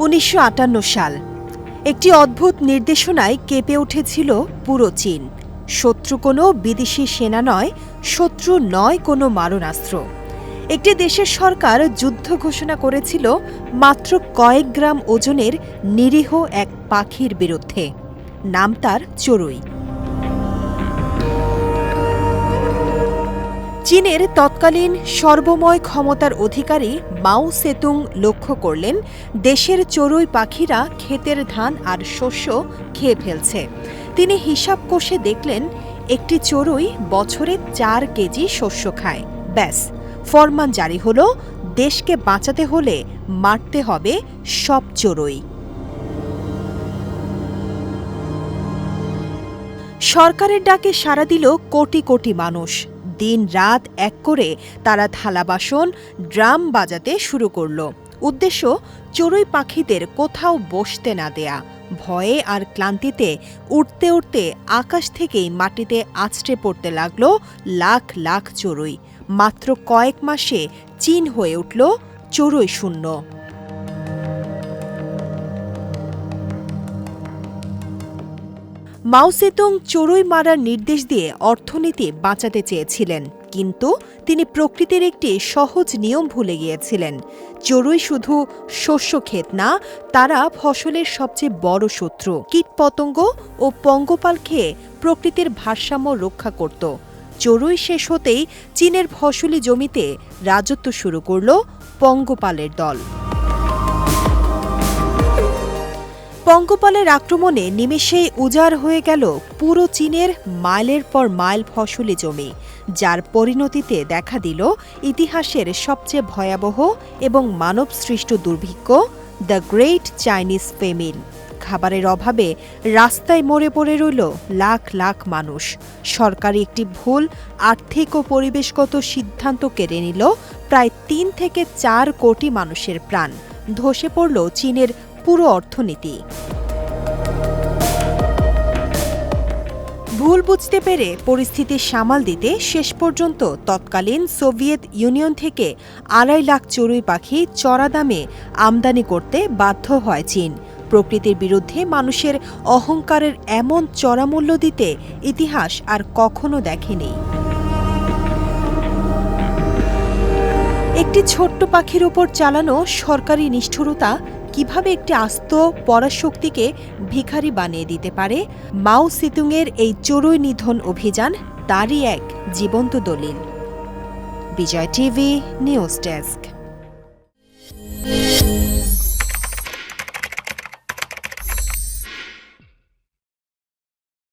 1958 সাল একটি অদ্ভুত নির্দেশনায় কেঁপে উঠেছিল পুরো চীন। শত্রু কোনো বিদেশি সেনা নয়, শত্রু নয় কোনো মারণাস্ত্র। একটি দেশের সরকার যুদ্ধ ঘোষণা করেছিল মাত্র কয়েক গ্রাম ওজনের নিরীহ এক পাখির বিরুদ্ধে। নাম তার চড়ুই। চীনের তৎকালীন সর্বময় ক্ষমতার অধিকারী মাও সেতুং লক্ষ্য করলেন দেশের চড়ুই পাখিরা ক্ষেতের ধান আর শস্য খেয়ে ফেলছে। তিনি হিসাব কষে দেখলেন একটি চড়ুই বছরে 4 কেজি শস্য খায়। ব্যাস, ফরমান জারি হলো, দেশকে বাঁচাতে হলে মারতে হবে সব চড়ুই। সরকারের ডাকে সাড়া দিল কোটি কোটি মানুষ। দিন রাত এক করে তারা থালা বাসন, ড্রাম বাজাতে শুরু করল। উদ্দেশ্য চড়ুই পাখিদের কোথাও বসতে না দেয়া। ভয়ে আর ক্লান্তিতে উঠতে উঠতে আকাশ থেকেই মাটিতে আছড়ে পড়তে লাগল লাখ লাখ চড়ুই। মাত্র কয়েক মাসে চীন হয়ে উঠল চড়ুই শূন্য। মাও সেতুং চড়ুই মারার নির্দেশ দিয়ে অর্থনীতি বাঁচাতে চেয়েছিলেন, কিন্তু তিনি প্রকৃতির একটি সহজ নিয়ম ভুলে গিয়েছিলেন। চড়ুই শুধু শস্য ক্ষেত না, তারা ফসলের সবচেয়ে বড় শত্রু। কীটপতঙ্গ ও পঙ্গপাল খেয়ে প্রকৃতির ভারসাম্য রক্ষা করত। চড়ুই শেষ হতেই চীনের ফসলি জমিতে রাজত্ব শুরু করল পঙ্গপালের দল। পঙ্গপালের আক্রমণে নিমেষেই উজাড় হয়ে গেল পুরো চীনের মাইলের পর মাইল ফসলি জমি, যার পরিণতিতে দেখা দিল ইতিহাসের সবচেয়ে ভয়াবহ এবং মানবসৃষ্ট দুর্ভিক্ষ, দ্য গ্রেট চাইনিজ ফেমিন। খাবারের অভাবে রাস্তায় মরে পড়ে রইল লাখ লাখ মানুষ। সরকারি একটি ভুল আর্থিক ও পরিবেশগত সিদ্ধান্ত কেড়ে নিল প্রায় 3 থেকে 4 কোটি মানুষের প্রাণ। ধসে পড়ল চীনের পুরো অর্থনীতি। ভুল বুঝতে পেরে পরিস্থিতি সামাল দিতে শেষ পর্যন্ত তৎকালীন সোভিয়েত ইউনিয়ন থেকে 2.5 লাখ চড়ুই পাখি চড়া দামে আমদানি করতে বাধ্য হয় চীন। প্রকৃতির বিরুদ্ধে মানুষের অহংকারের এমন চড়া মূল্য দিতে ইতিহাস আর কখনো দেখেনি। একটি ছোট্ট পাখির ওপর চালানো সরকারি নিষ্ঠুরতা কিভাবে একটি আস্ত পরাশক্তিকে ভিখারি বানিয়ে দিতে পারে, মাও সেতুংয়ের এই চড়ুই নিধন অভিযান তারই এক জীবন্ত দলিল। বিজয় টিভি নিউজ ডেস্ক।